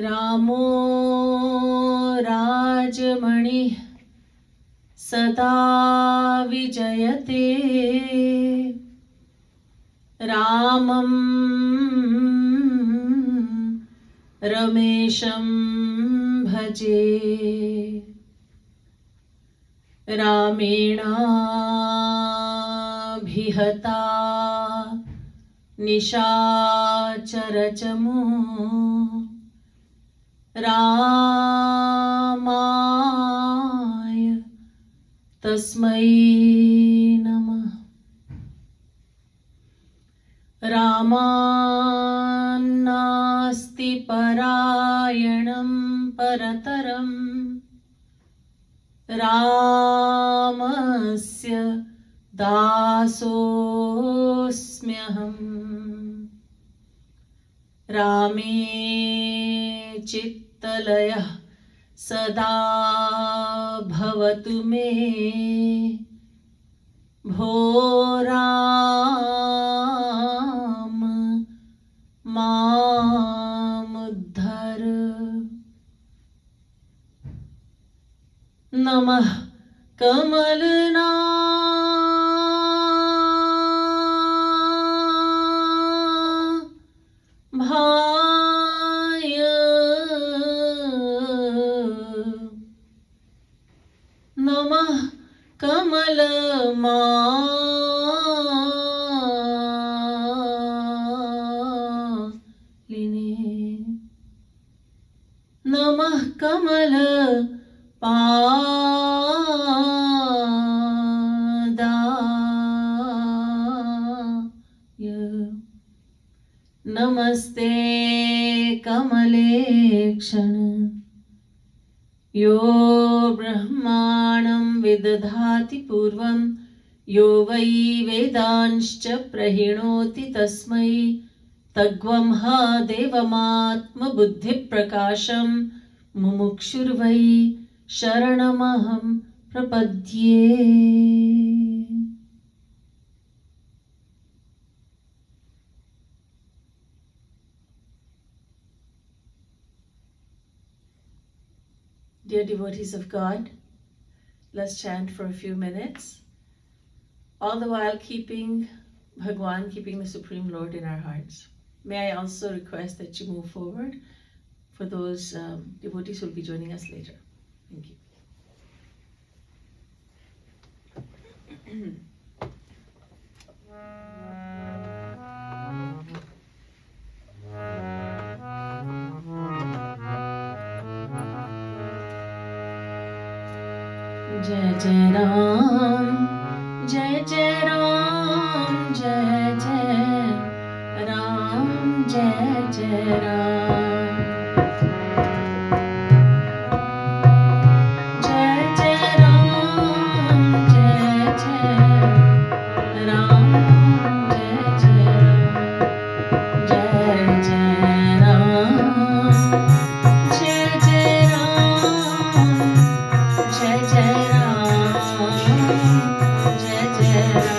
रामो राजमणि सदा विजयते रामं रमेशं भजे रामेणाभिहता निशाचरचमू रामाय तस्मै नमः। रामान्नास्ति परायणं परतरं रामस्य दासोऽस्म्यहम्। रामे चित्तलयः सदा भवतु मे भो राम मामुद्धर। नमः कमलना भाय नमः कमलमालिने नमः कमल पादाय नमस्ते कमलेक्षण यो ब्रह्माणं विदधाति पूर्वं यो वै वेदांश्च प्रहिणोति तस्मै तग्वं हा देवमात्मबुद्धिप्रकाशं मुमुक्षुर्वै शरणमहं प्रपद्ये। Dear devotees of God, let's chant for a few minutes, all the while keeping Bhagwan, keeping the Supreme Lord in our hearts. May I also request that you move forward for those devotees who will be joining us later. Thank you. Jai Jai Ram, Jai Jai Ram, Jai Jai Ram, Jai Jai Ram. Jai Jai Ram, Jai Jai Ram, Jai Jai Ram, Jai Jai Ram, Jai Jai Ram, Jai Jai Ram.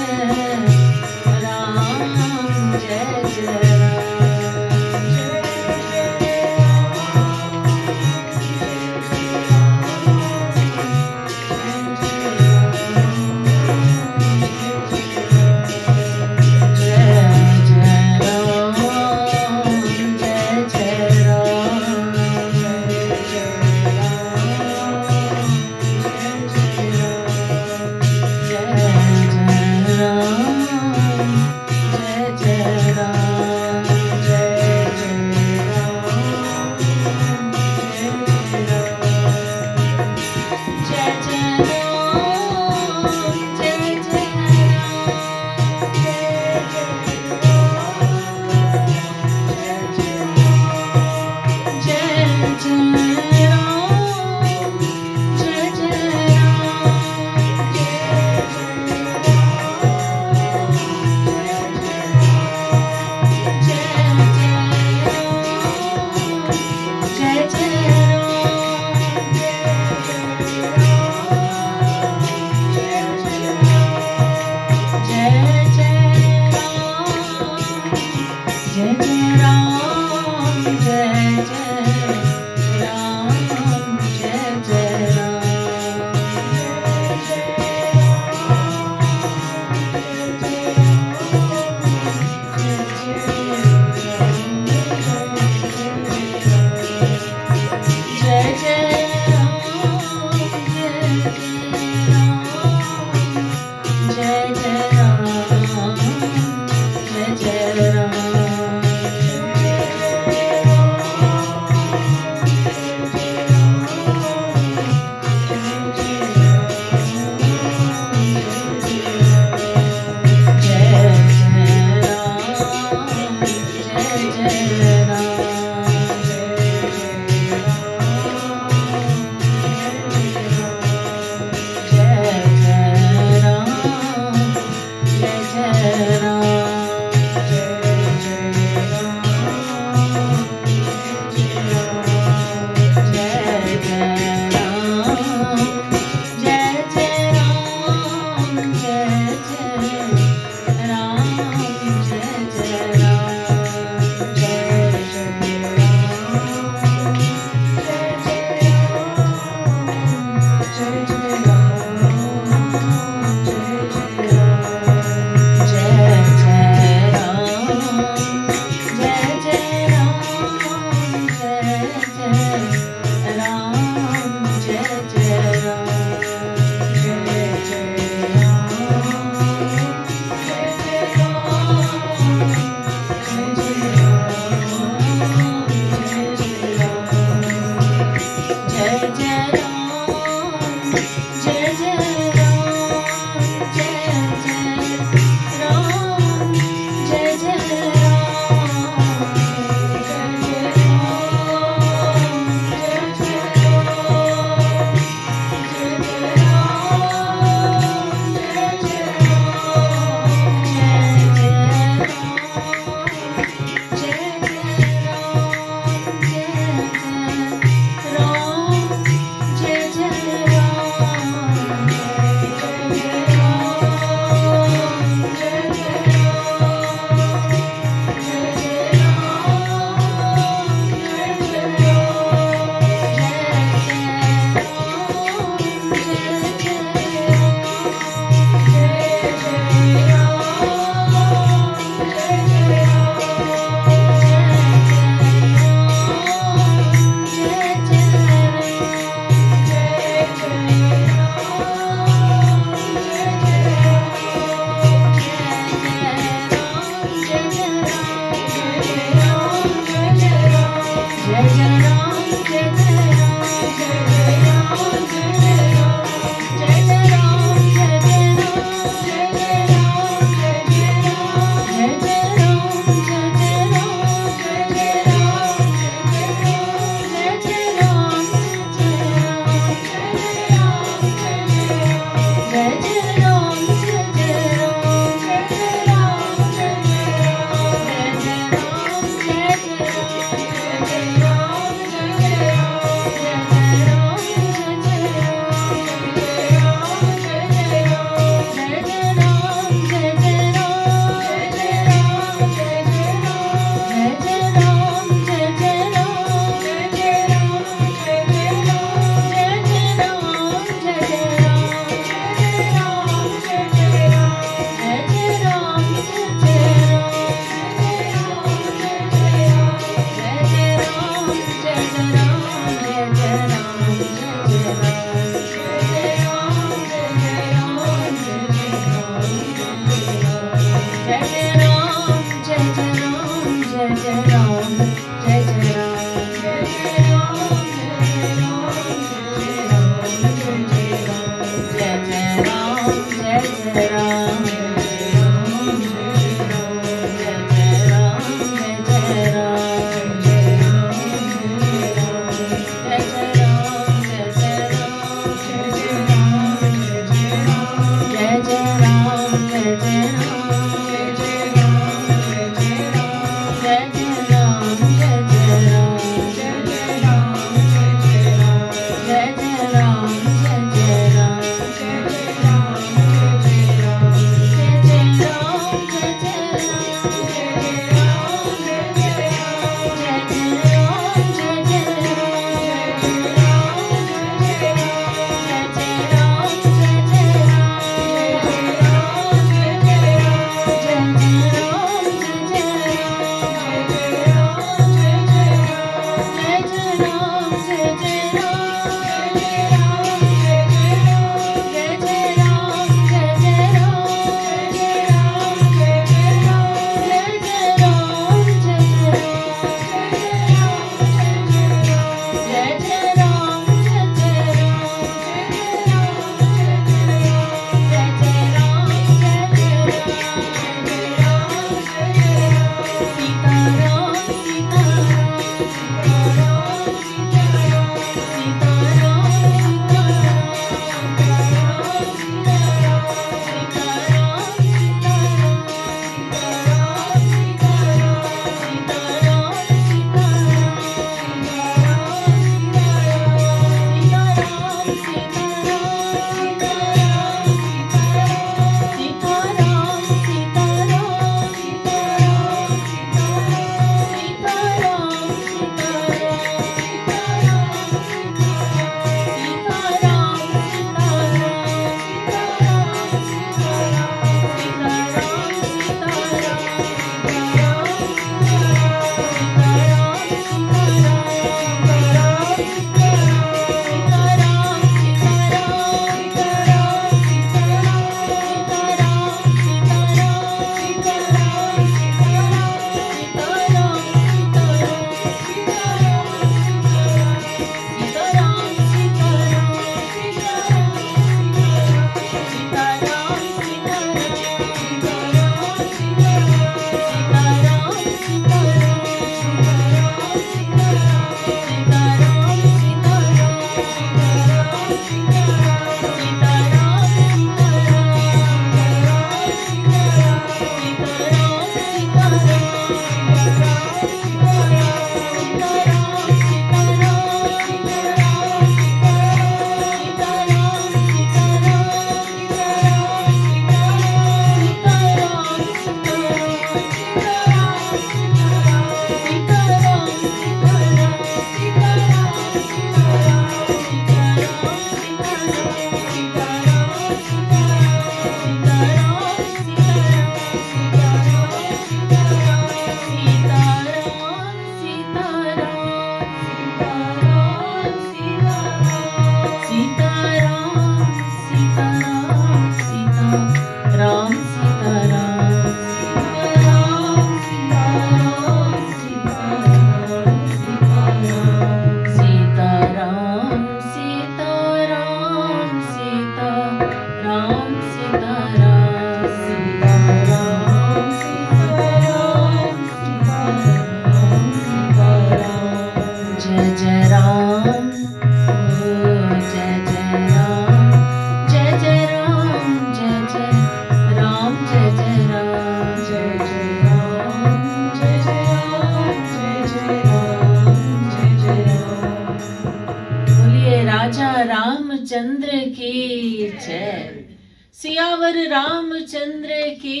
Ramchandra की जय, सियावर रामचंद्र की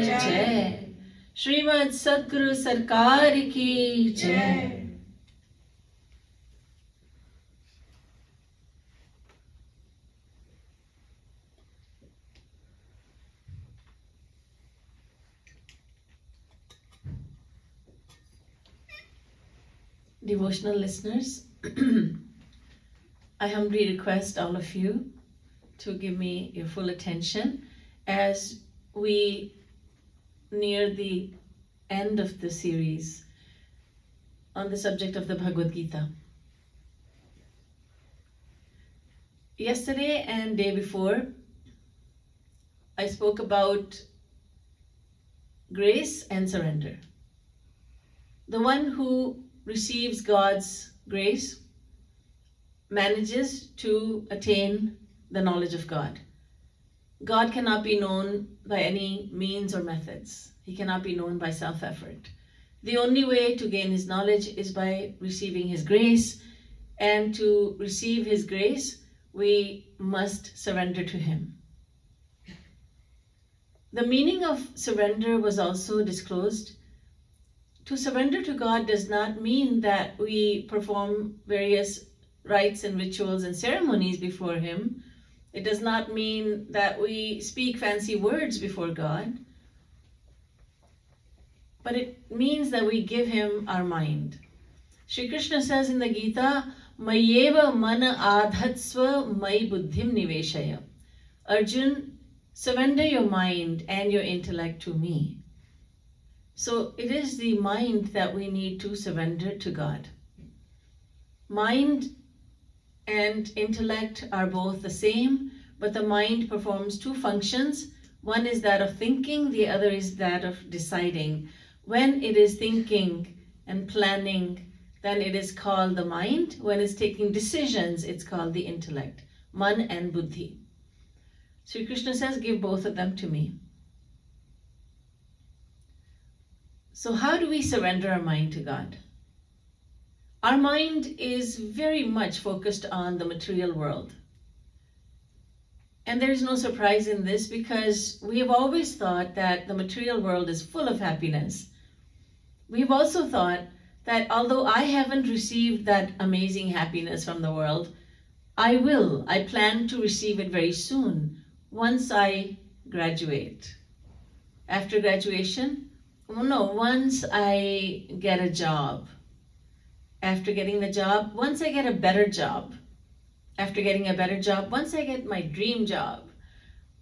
जय, श्रीमद सद्गुरु सरकार की जय। Devotional listeners, I humbly request all of you to give me your full attention as we near the end of the series on the subject of the Bhagavad Gita. Yesterday and day before, I spoke about grace and surrender. The one who receives God's grace manages to attain the knowledge of God. God cannot be known by any means or methods. He cannot be known by self-effort. The only way to gain his knowledge is by receiving his grace, and to receive his grace, we must surrender to him. The meaning of surrender was also disclosed. To surrender to God does not mean that we perform various rites and rituals and ceremonies before him. It does not mean that we speak fancy words before God. But it means that we give him our mind. Shri Krishna says in the Geeta, Mayeva mana adhatsva mai buddhim niveshaya. Arjun, surrender your mind and your intellect to me. So it is the mind that we need to surrender to God. Mind and intellect are both the same, but the mind performs two functions. One is that of thinking, the other is that of deciding. When it is thinking and planning, then it is called the mind. When it's taking decisions, it's called the intellect, man and buddhi. Sri Krishna says, give both of them to me. So how do we surrender our mind to God? Our mind is very much focused on the material world. And there is no surprise in this, because we have always thought that the material world is full of happiness. We've also thought that although I haven't received that amazing happiness from the world, I will. I plan to receive it very soon, once I graduate. After graduation, once I get a job. After getting the job, once I get a better job. After getting a better job, once I get my dream job.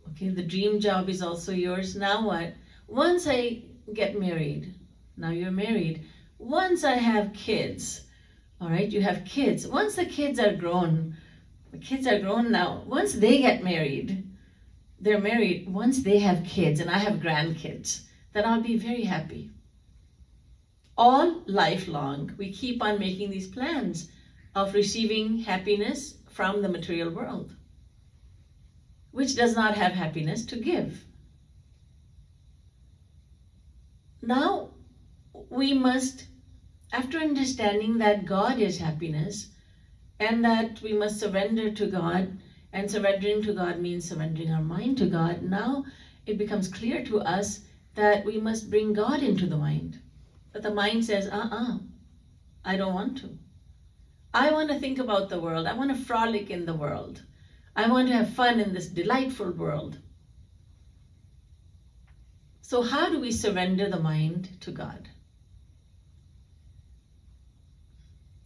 Okay, the dream job is also yours. Now what? Once I get married. Now you're married. Once I have kids. All right, you have kids. Once the kids are grown. The kids are grown now. Once they get married, they're married. Once they have kids and I have grandkids, then I'll be very happy. All lifelong, we keep on making these plans of receiving happiness from the material world, which does not have happiness to give. Now, we must, after understanding that God is happiness and that we must surrender to God, and surrendering to God means surrendering our mind to God, now it becomes clear to us that we must bring God into the mind. But the mind says, I don't want to. I want to think about the world. I want to frolic in the world. I want to have fun in this delightful world. So how do we surrender the mind to God?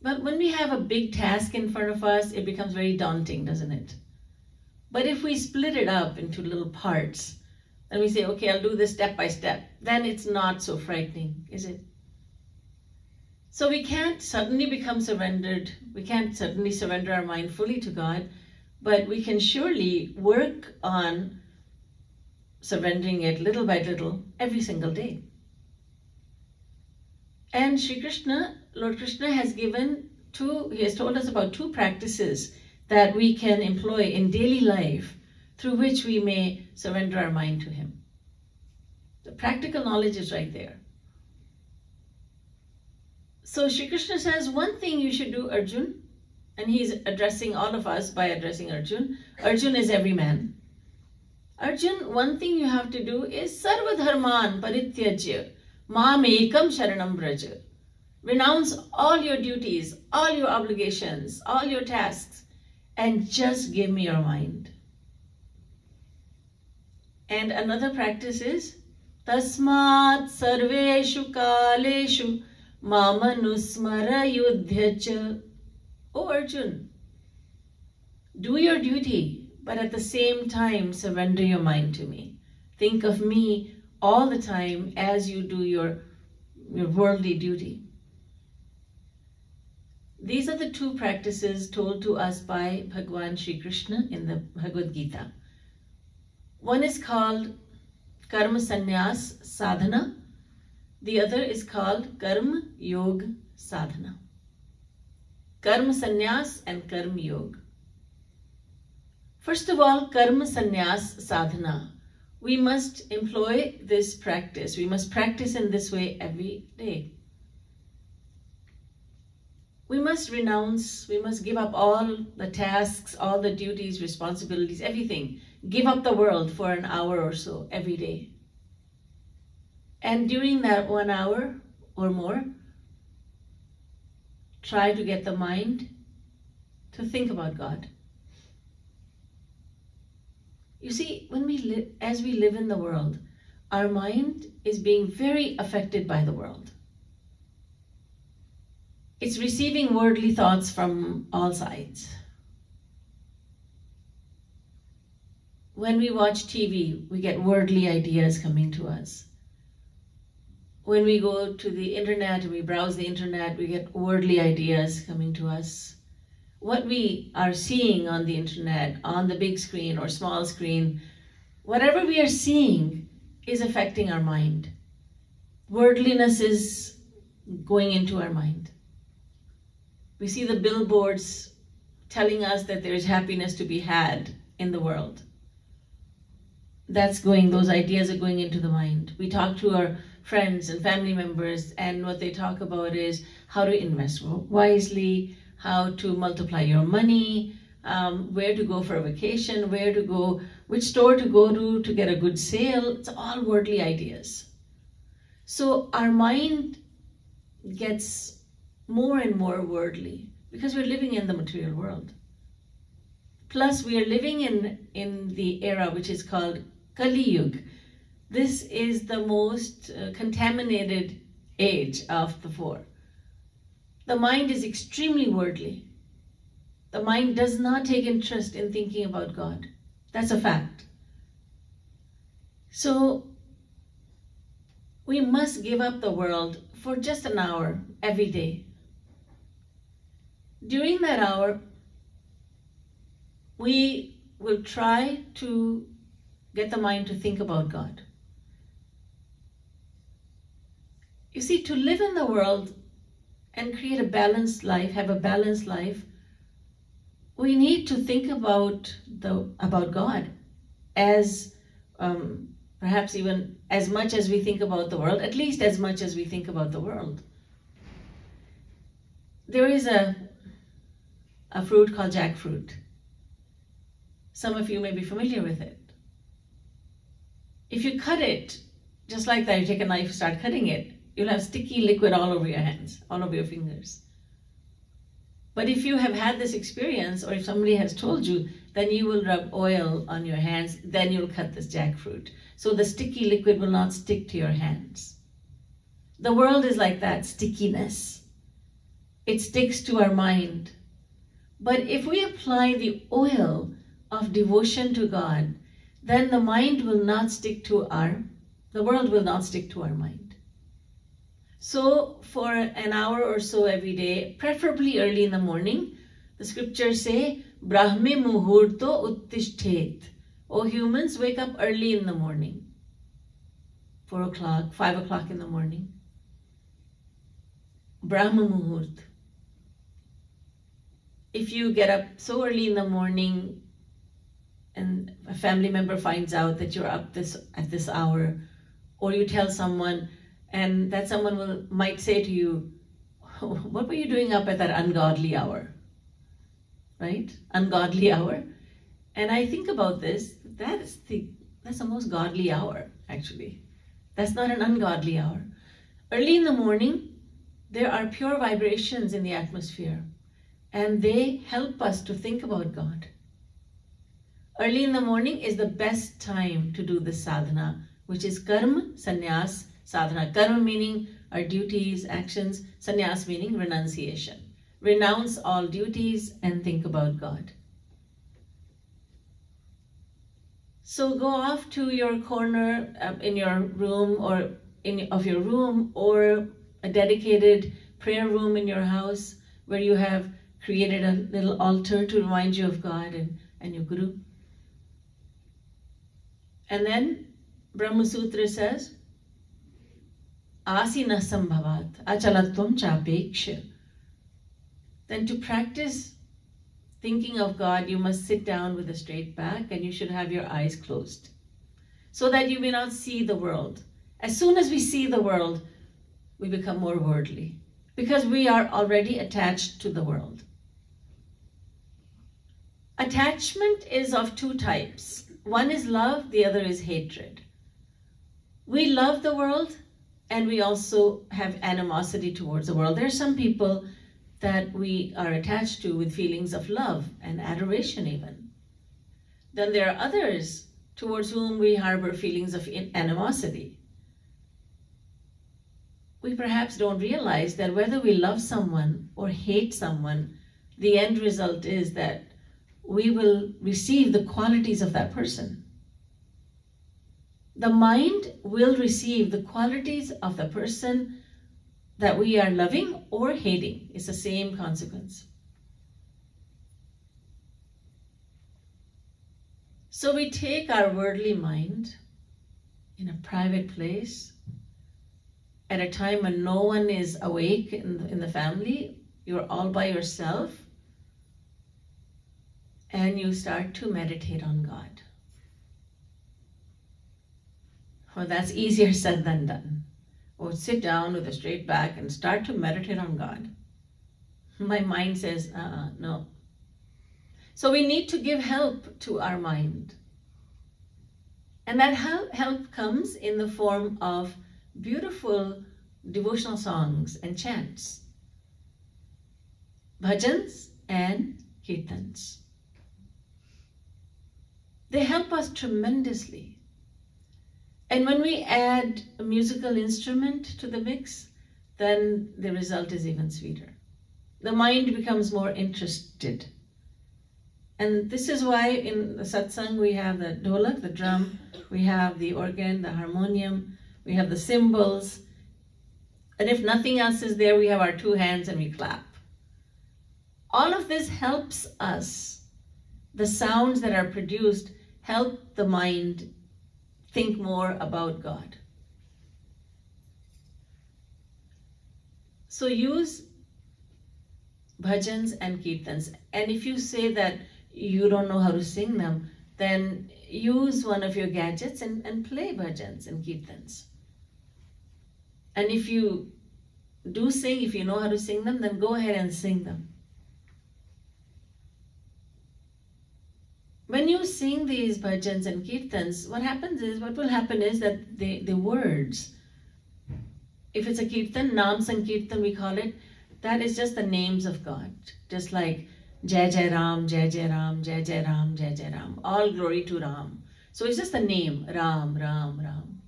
But when we have a big task in front of us, it becomes very daunting, doesn't it? But if we split it up into little parts, and we say, okay, I'll do this step by step, then it's not so frightening, is it? So we can't suddenly become surrendered. We can't suddenly surrender our mind fully to God, but we can surely work on surrendering it little by little every single day. And Shri Krishna, Lord Krishna has he has told us about two practices that we can employ in daily life through which we may surrender our mind to him. The practical knowledge is right there. So Shri Krishna says, one thing you should do, Arjun, and he's addressing all of us by addressing Arjun. Arjun is every man. Arjun, one thing you have to do is sarva dharman parityajya mam ekam sharanam braja. Renounce all your duties, all your obligations, all your tasks, and just give me your mind. And another practice is tasmat sarveshu kaleshu mamanusmara yudhyacha. Oh Arjun, do your duty, but at the same time surrender your mind to me. Think of me all the time as you do your worldly duty. These are the two practices told to us by Bhagwan Shri Krishna in the Bhagavad Gita. One is called Karma Sannyas Sadhana. The other is called Karma Yoga Sadhana. Karma Sannyas and Karma Yoga. First of all, Karma Sannyas Sadhana. We must employ this practice. We must practice in this way every day. we must renounce, we must give up all the tasks, all the duties, responsibilities, everything. Give up the world for an hour or so every day. And during that 1 hour or more, try to get the mind to think about God. You see, when as we live in the world, our mind is being very affected by the world. It's receiving worldly thoughts from all sides. When we watch TV, we get worldly ideas coming to us. When we go to the internet and we browse the internet, we get worldly ideas coming to us. What we are seeing on the internet, on the big screen or small screen, whatever we are seeing is affecting our mind. Worldliness is going into our mind. We see the billboards telling us that there is happiness to be had in the world. Those ideas are going into the mind. We talk to our friends and family members, and what they talk about is how to invest wisely, how to multiply your money, where to go for a vacation, where to go, which store to go to get a good sale. It's all worldly ideas. So our mind gets more and more worldly because we're living in the material world. Plus, we are living in the era which is called Kali Yuga. This is the most contaminated age of the four. The mind is extremely worldly. The mind does not take interest in thinking about God. That's a fact. So we must give up the world for just an hour every day. During that hour, we will try to get the mind to think about God. You see, to live in the world and create a balanced life, have a balanced life, we need to think about God as perhaps even as much as we think about the world, at least as much as we think about the world. There is a fruit called jackfruit. Some of you may be familiar with it. If you cut it, just like that, you take a knife and start cutting it, you'll have sticky liquid all over your hands, all over your fingers. But if you have had this experience, or if somebody has told you, then you will rub oil on your hands, then you'll cut this jackfruit. So the sticky liquid will not stick to your hands. The world is like that, stickiness. It sticks to our mind. But if we apply the oil of devotion to God, then the mind will not stick to the world will not stick to our mind. So for an hour or so every day, preferably early in the morning, the scriptures say, Brahme muhurto uttishtet. O humans, wake up early in the morning. 4 o'clock, 5 o'clock in the morning. Brahma muhurt. If you get up so early in the morning and a family member finds out that you're up at this hour, or you tell someone, and that someone might say to you, what were you doing up at that ungodly hour? Right? Ungodly hour. And I think about this, that's the most godly hour, actually. That's not an ungodly hour. Early in the morning, there are pure vibrations in the atmosphere, and they help us to think about God. Early in the morning is the best time to do this sadhana, which is karma, sannyas, sadhana. Karma meaning our duties, actions. Sannyas meaning renunciation. Renounce all duties and think about God. So go off to your corner in your room or or a dedicated prayer room in your house where you have created a little altar to remind you of God and your Guru. And then Brahma Sutra says, Asina sambhavat achalatvam chapeksha. Then to practice thinking of God, you must sit down with a straight back and you should have your eyes closed so that you may not see the world. As soon as we see the world, we become more worldly because we are already attached to the world. Attachment is of two types. One is love, the other is hatred. We love the world and we also have animosity towards the world. There are some people that we are attached to with feelings of love and adoration even. Then there are others towards whom we harbor feelings of animosity. We perhaps don't realize that whether we love someone or hate someone, the end result is that we will receive the qualities of that person. The mind will receive the qualities of the person that we are loving or hating. It's the same consequence. So we take our worldly mind in a private place at a time when no one is awake in the family. You're all by yourself, and you start to meditate on God. Well, that's easier said than done. Or sit down with a straight back and start to meditate on God. My mind says, no. So we need to give help to our mind. And that help comes in the form of beautiful devotional songs and chants, bhajans and kirtans. They help us tremendously. And when we add a musical instrument to the mix, then the result is even sweeter. The mind becomes more interested. And this is why in the satsang we have the dholak, the drum, we have the organ, the harmonium, we have the cymbals. And if nothing else is there, we have our two hands and we clap. All of this helps us. The sounds that are produced help the mind think more about God. So use bhajans and kirtans. And if you say that you don't know how to sing them, then use one of your gadgets and play bhajans and kirtans. And if you do sing, if you know how to sing them, then go ahead and sing them. When you sing these bhajans and kirtans, what will happen is that the words, if it's a kirtan, Nam Sankirtan we call it, that is just the names of God. Just like Jai Jai Ram, Jai Jai Ram, Jai Jai Ram, Jai Jai Ram. All glory to Ram. So it's just the name, Ram, Ram, Ram.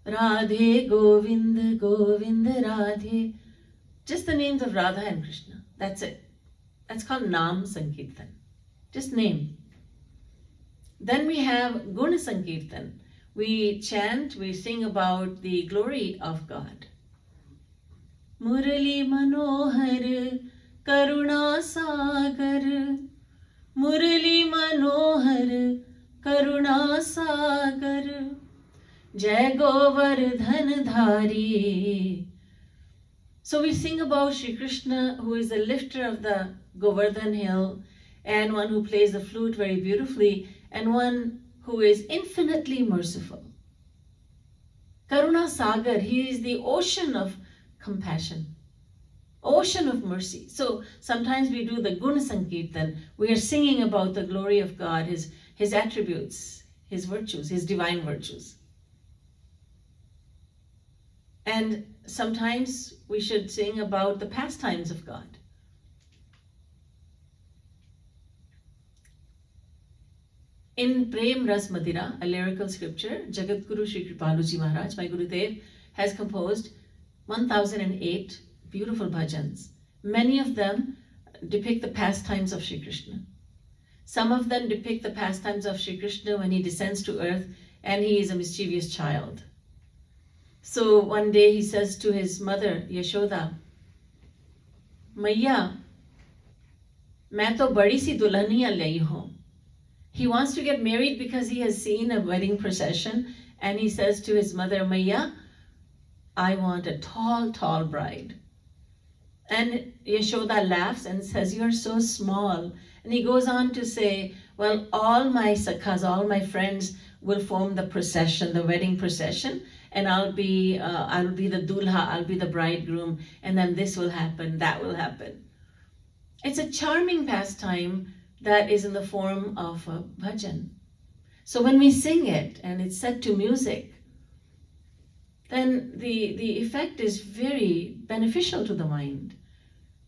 Radhe, Govind, Govind, Radhe. Just the names of Radha and Krishna. That's it. That's called Nam Sankirtan. Just name. Then we have Guna Sankirtan. We chant, we sing about the glory of God. Murali Manohar Karuna Sagar. Murali Manohar Karuna Sagar. Jai Govardhan Dhari. So we sing about Shri Krishna, who is the lifter of the Govardhan hill, and one who plays the flute very beautifully, and one who is infinitely merciful. Karuna Sagar, he is the ocean of compassion, ocean of mercy. So sometimes we do the Guna Sankirtan. We are singing about the glory of God, his attributes, his virtues, his divine virtues. And sometimes we should sing about the pastimes of God. In Prem Ras Madira, a lyrical scripture, Jagadguru Shri Kripalu Ji Maharaj, my Gurudev, has composed 1008 beautiful bhajans. Many of them depict the pastimes of Shri Krishna. Some of them depict the pastimes of Shri Krishna when he descends to earth and he is a mischievous child. So one day he says to his mother, Yashoda, Maiya, main to badi si dulhaniya layi hoon. He wants to get married because he has seen a wedding procession, and he says to his mother, Maiya, I want a tall, tall bride. And Yashoda laughs and says, you are so small. And he goes on to say, well, all my sakhas, all my friends will form the procession, the wedding procession, and I'll be the dulha, I'll be the bridegroom, and then this will happen, that will happen. It's a charming pastime that is in the form of a bhajan. So when we sing it and it's set to music, then the effect is very beneficial to the mind.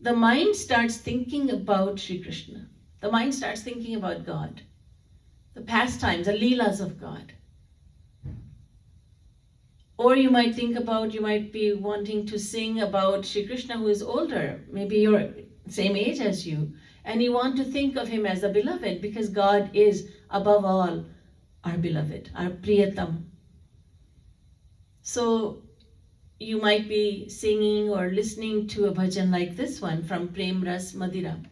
The mind starts thinking about Sri Krishna. The mind starts thinking about God, the pastimes, the leelas of God. Or you might be wanting to sing about Sri Krishna who is older. Maybe you're same age as you, and you want to think of him as a beloved, because God is above all our beloved, our priyatam. So you might be singing or listening to a bhajan like this one from Prem Ras Madira.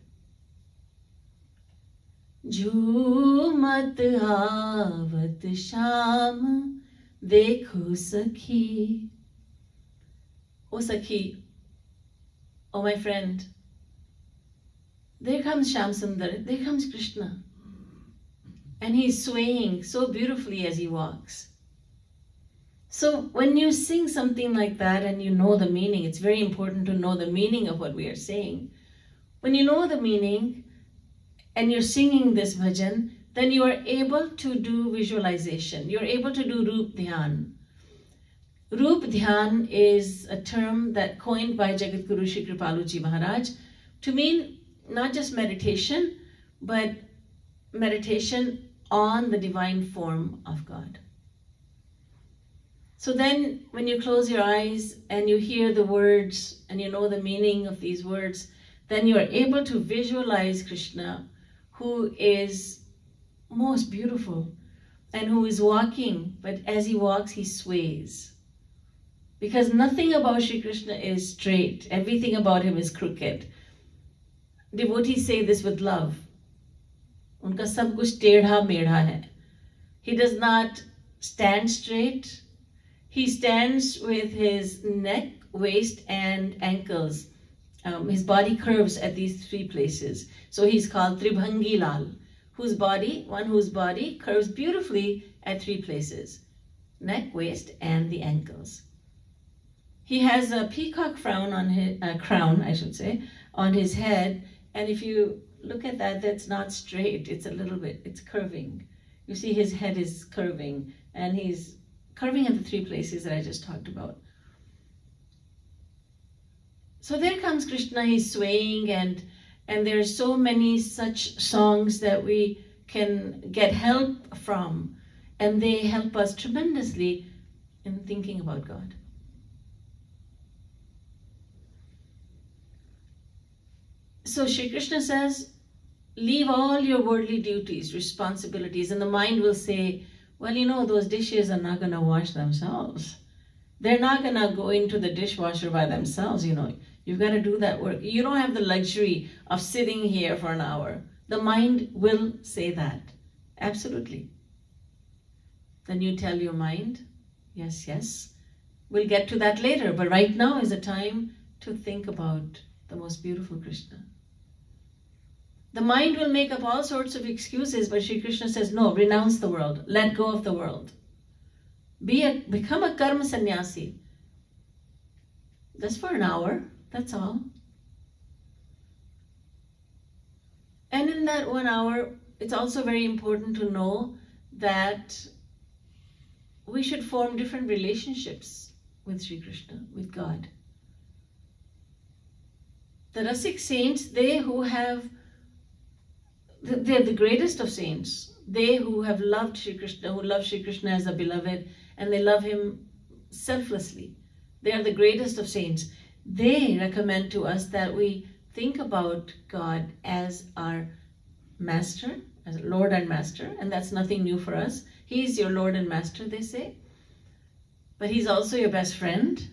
Jhumat avat sham dekho sakhi. Oh Sakhi, oh my friend, there comes Sham Sundar, there comes Krishna. And he's swaying so beautifully as he walks. So when you sing something like that and you know the meaning, it's very important to know the meaning of what we are saying. When you know the meaning and you're singing this bhajan, then you are able to do visualization. You're able to do Roop Dhyan. Roop Dhyan is a term that coined by Jagadguru Shri Kripalu ji Maharaj to mean not just meditation, but meditation on the divine form of God. So then when you close your eyes and you hear the words and you know the meaning of these words, then you are able to visualize Krishna, who is most beautiful and who is walking, but as he walks, he sways. Because nothing about Shri Krishna is straight. Everything about him is crooked. Devotees say this with love. Unka sab kuch tedha medha hai. He does not stand straight. He stands with his neck, waist, and ankles. His body curves at these three places. So he's called Tribhangi Lal, one whose body curves beautifully at three places: neck, waist, and the ankles. He has a peacock crown on his on his head, and if you look at that, that's not straight. It's curving. You see his head is curving, and he's curving at the three places that I just talked about. So there comes Krishna, he's swaying, and there are so many such songs that we can get help from, and they help us tremendously in thinking about God. So Shri Krishna says, leave all your worldly duties, responsibilities, and the mind will say, well, you know, those dishes are not going to wash themselves. They're not going to go into the dishwasher by themselves, you know. You've got to do that work. You don't have the luxury of sitting here for an hour. The mind will say that. Absolutely. Then you tell your mind, yes, yes. We'll get to that later, but right now is a time to think about the most beautiful Krishna. The mind will make up all sorts of excuses, but Shri Krishna says, no, renounce the world. Let go of the world. Become a karma sannyasi. Just for an hour, that's all. And in that 1 hour, it's also very important to know that we should form different relationships with Shri Krishna, with God. The Rasik saints, they're the greatest of saints. They who have loved Shri Krishna, who love Shri Krishna as a beloved, and they love him selflessly. They are the greatest of saints. They recommend to us that we think about God as our master, as Lord and Master, and that's nothing new for us. He's your Lord and Master, they say. But he's also your best friend.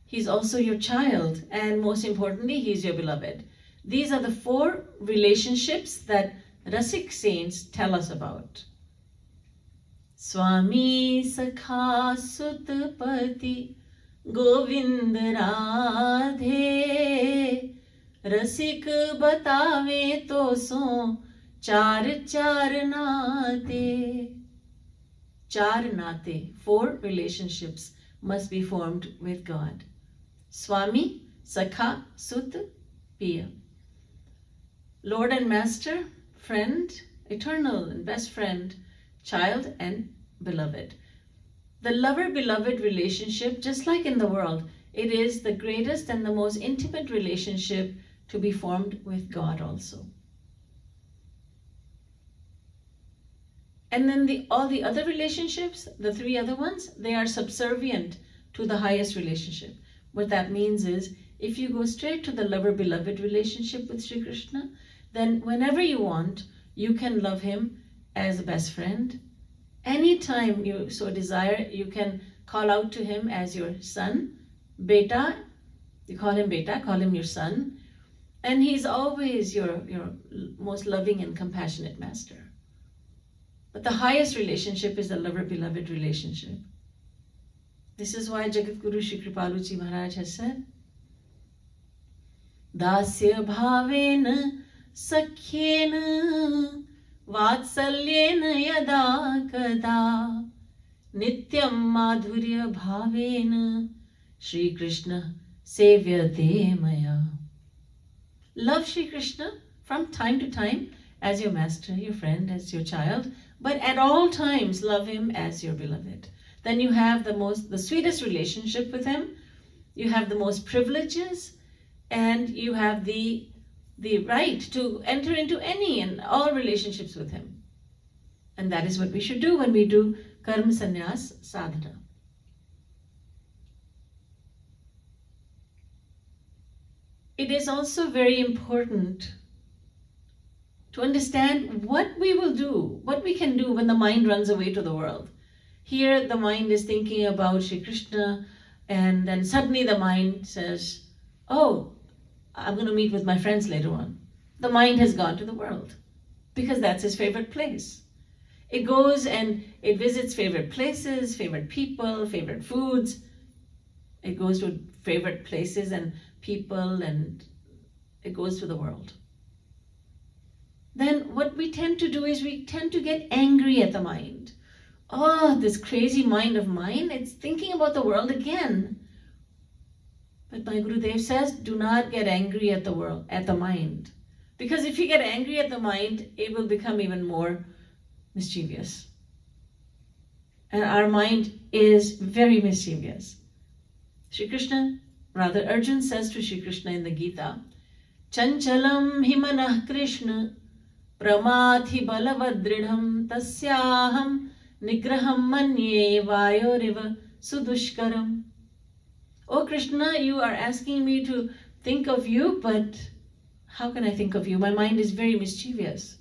He's also your child, and most importantly, he's your beloved. These are the 4 relationships that Rasik saints tell us about. Swami Sakha Sutpati Govind Radhe Rasik Batave To So Char Char Nate. Char nate, 4 relationships must be formed with God. Swami, Sakha, Sut, Piya. Lord and Master, friend, eternal and best friend, child and beloved. The lover-beloved relationship, just like in the world, it is the greatest and the most intimate relationship to be formed with God also. And then all the other relationships, the 3 other ones, they are subservient to the highest relationship. What that means is, if you go straight to the lover-beloved relationship with Sri Krishna, then whenever you want, you can love him as a best friend. Anytime you so desire, you can call out to him as your son, Beta. You call him Beta, call him your son. And he's always your most loving and compassionate master. But the highest relationship is the lover-beloved relationship. This is why Jagadguru Shri Kripalu Ji Maharaj has said, Dasya bhavena sakhyena vatsalyena yada kada nityam madhurya bhavena Shri Krishna sevyate maya. Love Shri Krishna from time to time as your master, your friend, as your child, but at all times love him as your beloved. Then you have the sweetest relationship with him, you have the most privileges, and you have the right to enter into any and all relationships with him. And that is what we should do when we do Karma Sannyas Sadhana. It is also very important to understand what we will do, what we can do when the mind runs away to the world. Here the mind is thinking about Shri Krishna, and then suddenly the mind says, oh, I'm going to meet with my friends later on. The mind has gone to the world because that's his favorite place. It goes and it visits favorite places, favorite people, favorite foods. It goes to favorite places and people, and it goes to the world. Then what we tend to do is we tend to get angry at the mind. Oh, this crazy mind of mine, it's thinking about the world again. But my Gurudev says, do not get angry at the world, at the mind. Because if you get angry at the mind, it will become even more mischievous. And our mind is very mischievous. Shri Krishna, rather Arjun says to Shri Krishna in the Geeta, Chanchalam himanah Krishna pramathi balavadridham tasyaham nigraham manye vayoriva sudushkaram. Oh Krishna, you are asking me to think of you, but how can I think of you? My mind is very mischievous.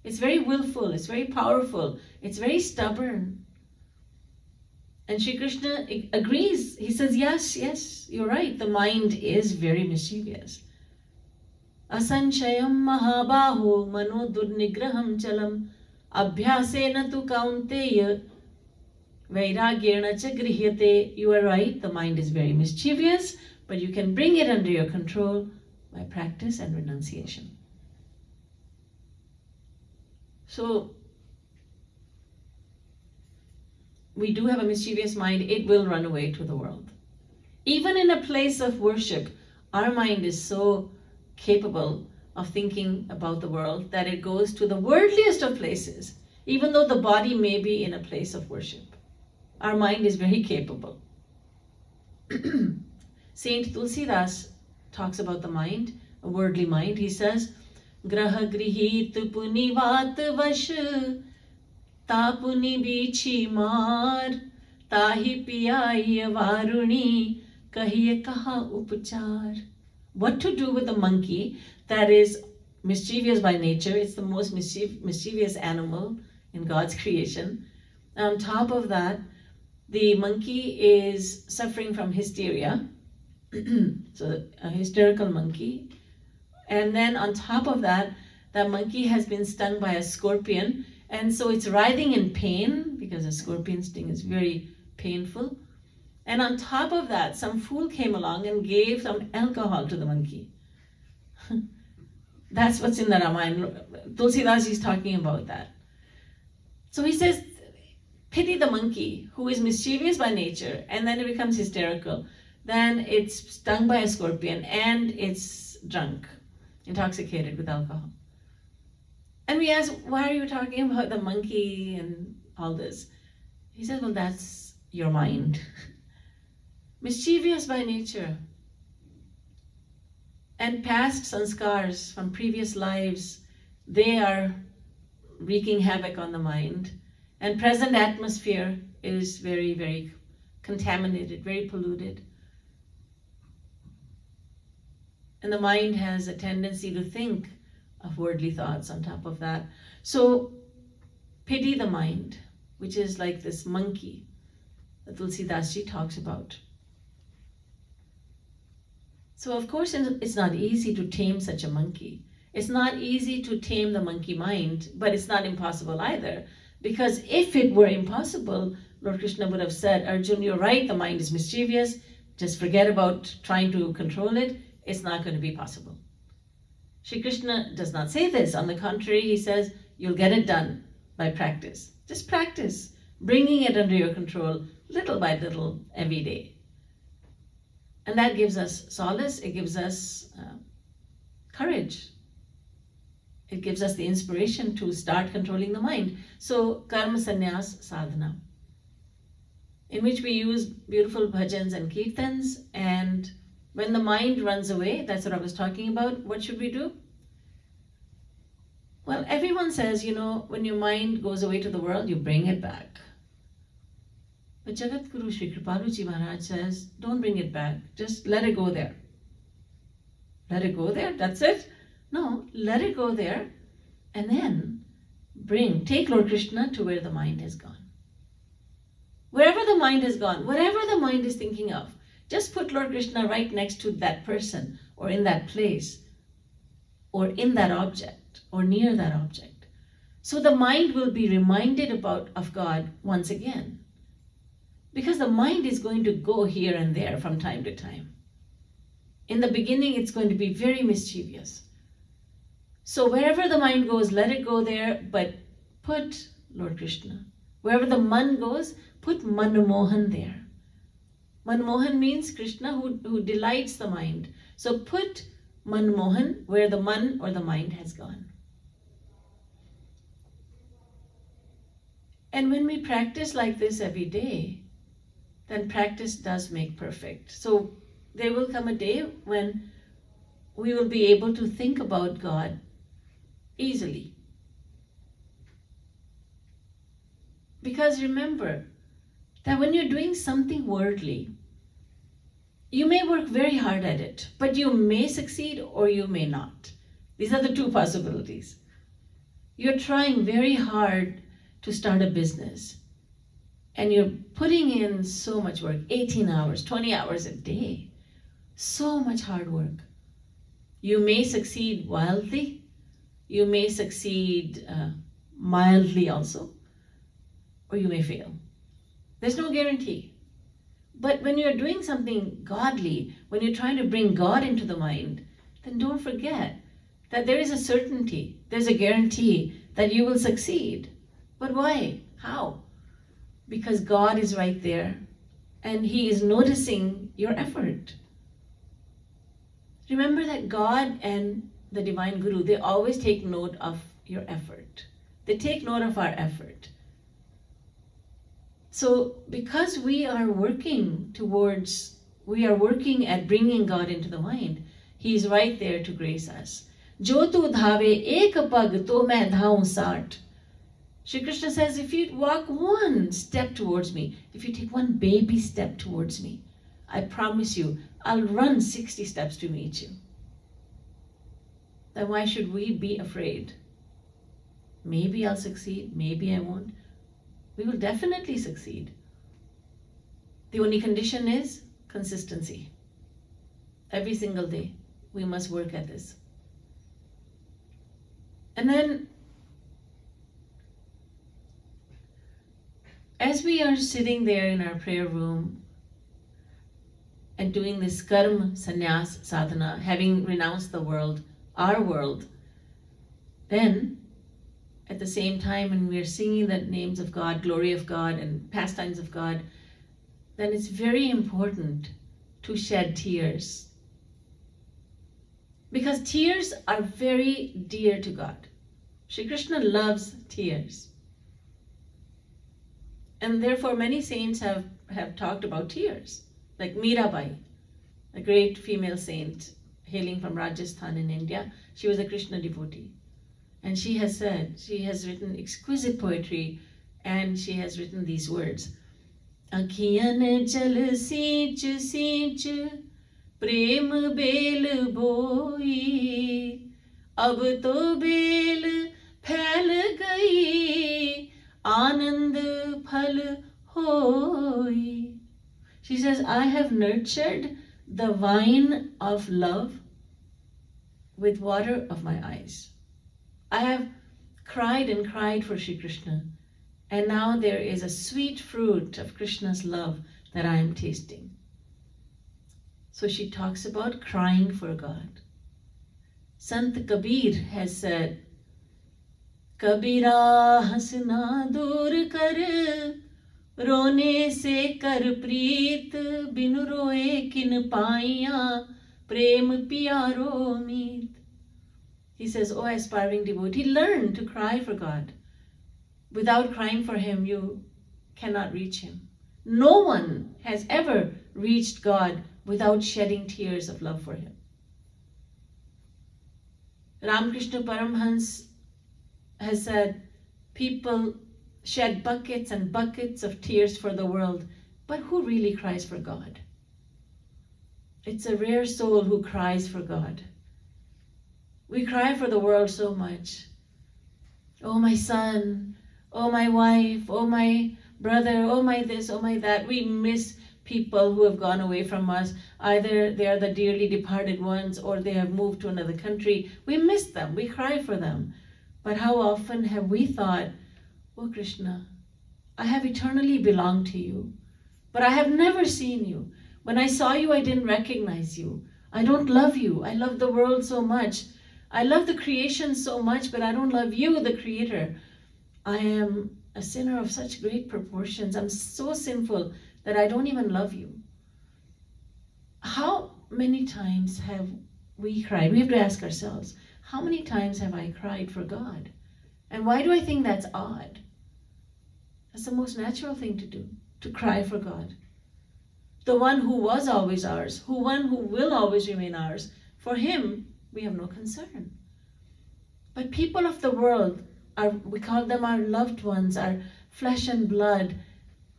It's very willful, it's very powerful, it's very stubborn. And Shri Krishna agrees. He says, yes, you're right. The mind is very mischievous. Asanchayam mahabaho mano durnigraham chalam abhyasena tu kaunteya vairagyena cha grihyate. You are right. The mind is very mischievous, but you can bring it under your control by practice and renunciation. So, we do have a mischievous mind, it will run away to the world. Even in a place of worship, our mind is so capable of thinking about the world that it goes to the worldliest of places, even though the body may be in a place of worship. Our mind is very capable. Saint Tulsidas talks about the mind, a worldly mind. He says, Graha grihit punivat vash Tapuni bichi mar, tahi piyai varuni, kahiye kaha upachar. What to do with a monkey that is mischievous by nature? It's the most mischievous animal in God's creation. And on top of that, the monkey is suffering from hysteria. So a hysterical monkey. And then on top of that, that monkey has been stung by a scorpion. And so it's writhing in pain because a scorpion sting is very painful. And on top of that, some fool came along and gave some alcohol to the monkey. That's what's in the Ramayana. Tulsidas is talking about that. So he says, pity the monkey who is mischievous by nature and then it becomes hysterical. Then it's stung by a scorpion and it's drunk, intoxicated with alcohol. And we ask, why are you talking about the monkey and all this? He said, well, that's your mind. Mischievous by nature. And past sanskars from previous lives, they are wreaking havoc on the mind. And present atmosphere is very, very contaminated, very polluted. And the mind has a tendency to think of worldly thoughts on top of that. So pity the mind, which is like this monkey that Tulsidas Ji talks about. So of course it's not easy to tame such a monkey. It's not easy to tame the monkey mind, but it's not impossible either. Because if it were impossible, Lord Krishna would have said, Arjun, you're right, the mind is mischievous. Just forget about trying to control it. It's not going to be possible. Shri Krishna does not say this. On the contrary, he says, you'll get it done by practice. Just practice, bringing it under your control little by little every day. And that gives us solace. It gives us courage. It gives us the inspiration to start controlling the mind. So, karma sannyas sadhana, in which we use beautiful bhajans and kirtans. And when the mind runs away, that's what I was talking about, what should we do? Well, everyone says, you know, when your mind goes away to the world, you bring it back. But Jagadguru Shri Kripalu Ji Maharaj says, don't bring it back. Just let it go there. Let it go there, that's it? No, let it go there and then take Lord Krishna to where the mind has gone. Wherever the mind has gone, whatever the mind is thinking of, just put Lord Krishna right next to that person or in that place or in that object or near that object. So the mind will be reminded of God once again. Because the mind is going to go here and there from time to time. In the beginning, it's going to be very mischievous. So wherever the mind goes, let it go there, but put Lord Krishna. Wherever the man goes, put Manmohan there. Manmohan means Krishna who delights the mind. So put Manmohan where the man or the mind has gone. And when we practice like this every day, then practice does make perfect. So there will come a day when we will be able to think about God easily. Because remember that when you're doing something worldly, you may work very hard at it, but you may succeed or you may not. These are the two possibilities. You're trying very hard to start a business and you're putting in so much work, 18 hours, 20 hours a day, so much hard work. You may succeed wildly, you may succeed mildly also, or you may fail. There's no guarantee. But when you're doing something godly, when you're trying to bring God into the mind, then don't forget that there is a certainty, there's a guarantee that you will succeed. But why? How? Because God is right there and He is noticing your effort. Remember that God and the Divine Guru, they always take note of your effort. They take note of our effort. So because we are working at bringing God into the mind, He is right there to grace us. Jo tu dhave ek pag to main dhaun saath. Shri Krishna says, if you walk one step towards me, if you take one baby step towards me, I promise you, I'll run 60 steps to meet you. Then why should we be afraid? Maybe I'll succeed, maybe I won't. We will definitely succeed. The only condition is consistency. Every single day, we must work at this. And then, as we are sitting there in our prayer room and doing this karma sannyas sadhana, having renounced the world, our world, then at the same time and we're singing the names of God, glory of God and pastimes of God, then it's very important to shed tears. Because tears are very dear to God. Shri Krishna loves tears. And therefore many saints have talked about tears. Like Mirabai, a great female saint hailing from Rajasthan in India. She was a Krishna devotee. And she has said, she has written exquisite poetry, and she has written these words. Akhiyan jal sinch sinch prem bel boi, ab to bel phail gayi, anand phal hoi. She says, I have nurtured the vine of love with water of my eyes. I have cried and cried for Shri Krishna, and now there is a sweet fruit of Krishna's love that I am tasting. So she talks about crying for God. Sant Kabir has said, Kabira hasna dur kar, rone se kar preet, bin roe kin paiya, prem pyaro meet. He says, oh aspiring devotee, learn to cry for God. Without crying for Him, you cannot reach Him. No one has ever reached God without shedding tears of love for Him. Ramakrishna Paramhans has said, people shed buckets and buckets of tears for the world, but who really cries for God? It's a rare soul who cries for God. We cry for the world so much. Oh, my son. Oh, my wife. Oh, my brother. Oh, my this. Oh, my that. We miss people who have gone away from us. Either they are the dearly departed ones or they have moved to another country. We miss them. We cry for them. But how often have we thought, oh, Krishna, I have eternally belonged to you, but I have never seen you. When I saw you, I didn't recognize you. I don't love you. I love the world so much. I love the creation so much, but I don't love you, the Creator. I am a sinner of such great proportions. I'm so sinful that I don't even love you. How many times have we cried? We have to ask ourselves, how many times have I cried for God? And why do I think that's odd? That's the most natural thing to do, to cry for God. The one who was always ours, who will always remain ours. For Him, we have no concern. But people of the world, we call them our loved ones, our flesh and blood.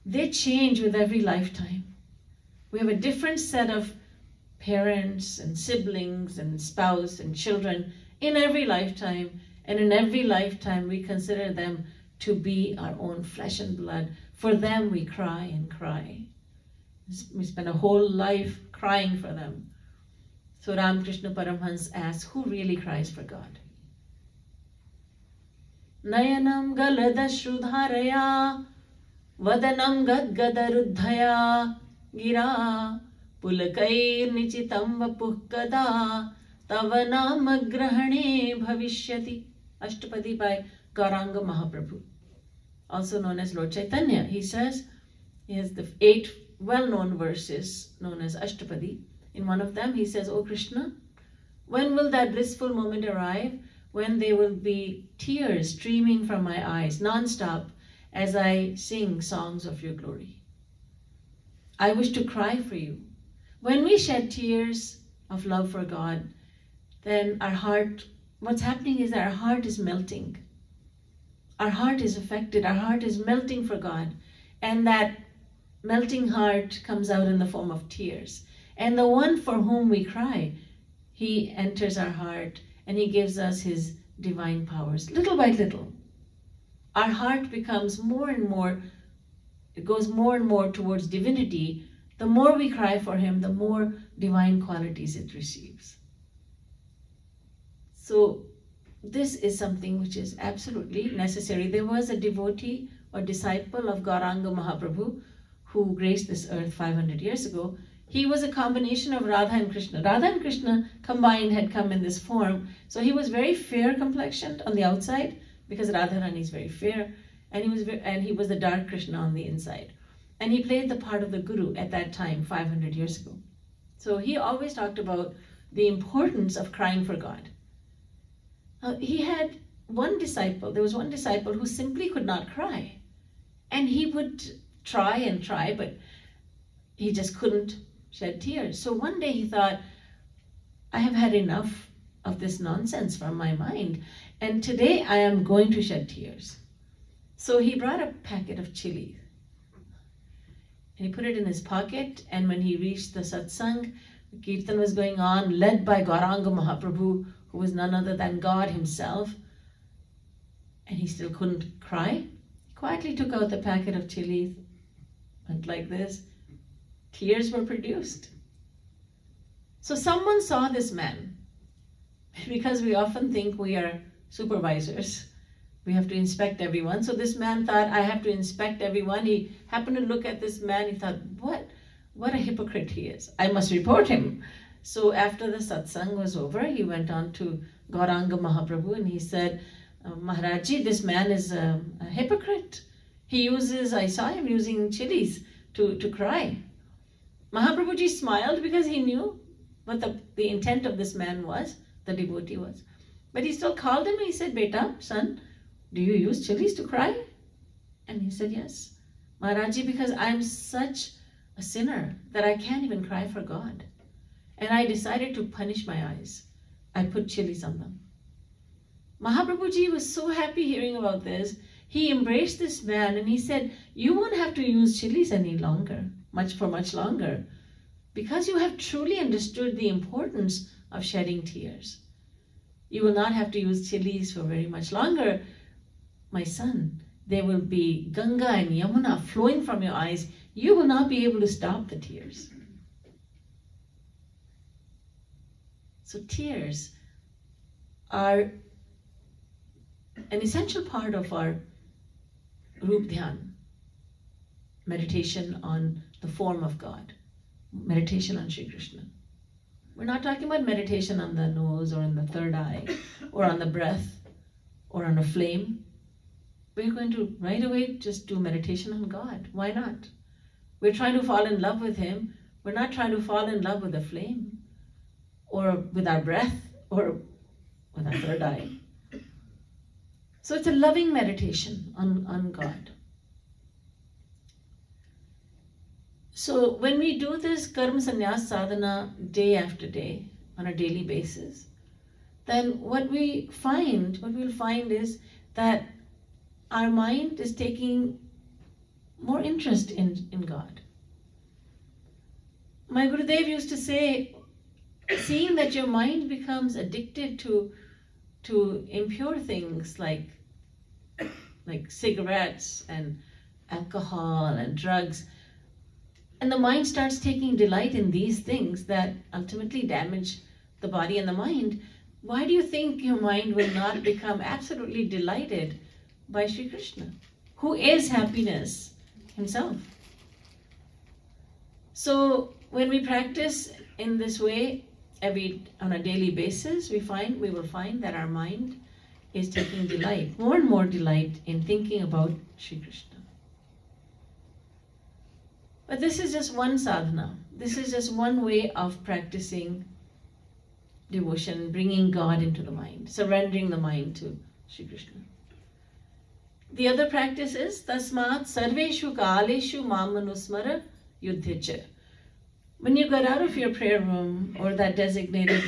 They change with every lifetime. We have a different set of parents and siblings and spouse and children in every lifetime. And in every lifetime, we consider them to be our own flesh and blood. For them, we cry and cry. We spend a whole life crying for them. So Ramakrishna Paramhans asks, who really cries for God? Nayanam galadashrudharaya, vadanam gadgadaruddhaya, gira, pulakair nichitam vapukkada, tavanamagrahane bhavishyati. Ashtapadi by Gauranga Mahaprabhu, also known as Lord Chaitanya. He says, he has the 8 well-known verses known as Ashtapadi. In one of them, he says, O Krishna, when will that blissful moment arrive when there will be tears streaming from my eyes non-stop as I sing songs of your glory? I wish to cry for you. When we shed tears of love for God, then our heart, what's happening is that our heart is melting. Our heart is affected. Our heart is melting for God. And that melting heart comes out in the form of tears. And the one for whom we cry, He enters our heart and He gives us His divine powers. Little by little, our heart becomes more and more, it goes more and more towards divinity. The more we cry for Him, the more divine qualities it receives. So this is something which is absolutely necessary. There was a devotee or disciple of Gauranga Mahaprabhu who graced this earth 500 years ago. He was a combination of Radha and Krishna. Radha and Krishna combined had come in this form. So he was very fair complexioned on the outside, because Radharani is very fair, and he was the dark Krishna on the inside. And he played the part of the Guru at that time, 500 years ago. So he always talked about the importance of crying for God. He had one disciple, there was one disciple who simply could not cry. And he would try and try, but he just couldn't shed tears. So one day he thought, I have had enough of this nonsense from my mind, and today I am going to shed tears. So he brought a packet of chili, and he put it in his pocket, and when he reached the satsang, the kirtan was going on, led by Gauranga Mahaprabhu, who was none other than God himself, and he still couldn't cry. He quietly took out the packet of chili, went like this. Tears were produced. So someone saw this man, because we often think we are supervisors. We have to inspect everyone. So this man thought, I have to inspect everyone. He happened to look at this man. He thought, what a hypocrite he is. I must report him. So after the satsang was over, he went on to Gauranga Mahaprabhu and he said, Maharajji, this man is a hypocrite. I saw him using chilies to cry. Mahaprabhuji smiled because he knew what the intent of this man was, the devotee was. But he still called him and he said, Beta, son, do you use chilies to cry? And he said, yes. Maharajji, because I'm such a sinner that I can't even cry for God. And I decided to punish my eyes. I put chilies on them. Mahaprabhuji was so happy hearing about this. He embraced this man and he said, you won't have to use chilies any longer, much longer, because you have truly understood the importance of shedding tears. You will not have to use chilies for very much longer. My son, there will be Ganga and Yamuna flowing from your eyes. You will not be able to stop the tears. So tears are an essential part of our Rup Dhyan, meditation on the form of God, meditation on Shri Krishna. We're not talking about meditation on the nose or on the third eye or on the breath or on a flame. We're going to right away just do meditation on God. Why not? We're trying to fall in love with Him. We're not trying to fall in love with the flame or with our breath or with our third eye. So it's a loving meditation on God. So when we do this karma sannyas sadhana day after day on a daily basis, then what we'll find is that our mind is taking more interest in God. My Gurudev used to say, seeing that your mind becomes addicted to impure things like cigarettes and alcohol and drugs, and the mind starts taking delight in these things that ultimately damage the body and the mind, why do you think your mind will not become absolutely delighted by Shri Krishna, who is happiness himself? So when we practice in this way on a daily basis, we will find that our mind is taking delight, more and more delight in thinking about Shri Krishna. But this is just one sadhana. This is just one way of practicing devotion, bringing God into the mind, surrendering the mind to Shri Krishna. The other practice is tasmat sarveshu kaleshu mamanusmara yuddhecha. When you get out of your prayer room or that designated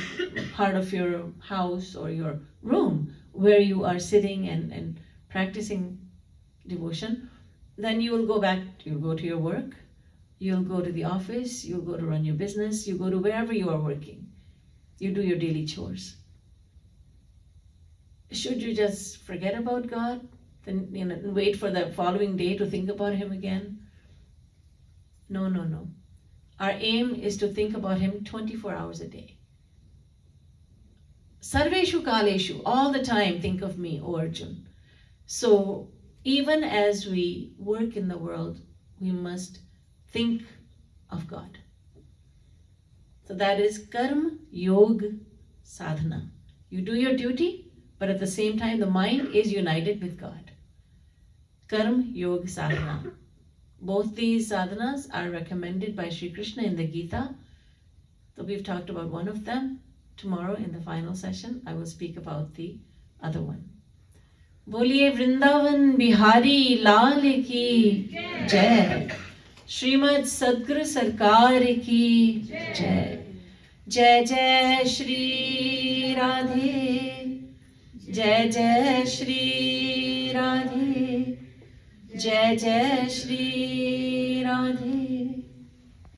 part of your house or your room where you are sitting and practicing devotion, then you will go to your work, you'll go to the office, you'll go to run your business, you go to wherever you are working. You do your daily chores. Should you just forget about God, then wait for the following day to think about Him again? No. Our aim is to think about Him 24 hours a day. Sarveshu kaleshu, all the time think of me, O Arjun. So even as we work in the world, we must think of God. So that is karma, yoga, sadhana. You do your duty, but at the same time the mind is united with God. Karma Yoga Sadhana. Both these sadhanas are recommended by Shri Krishna in the Geeta. So we've talked about one of them. Tomorrow in the final session, I will speak about the other one. Boliye Vrindavan Bihari Lal ki Jai. Srimad Sadguru Sarkar ki Jai. Jai Jai Shri Radhe. Jai Jai Shri Radhe. Jai Jai Shri Radhe.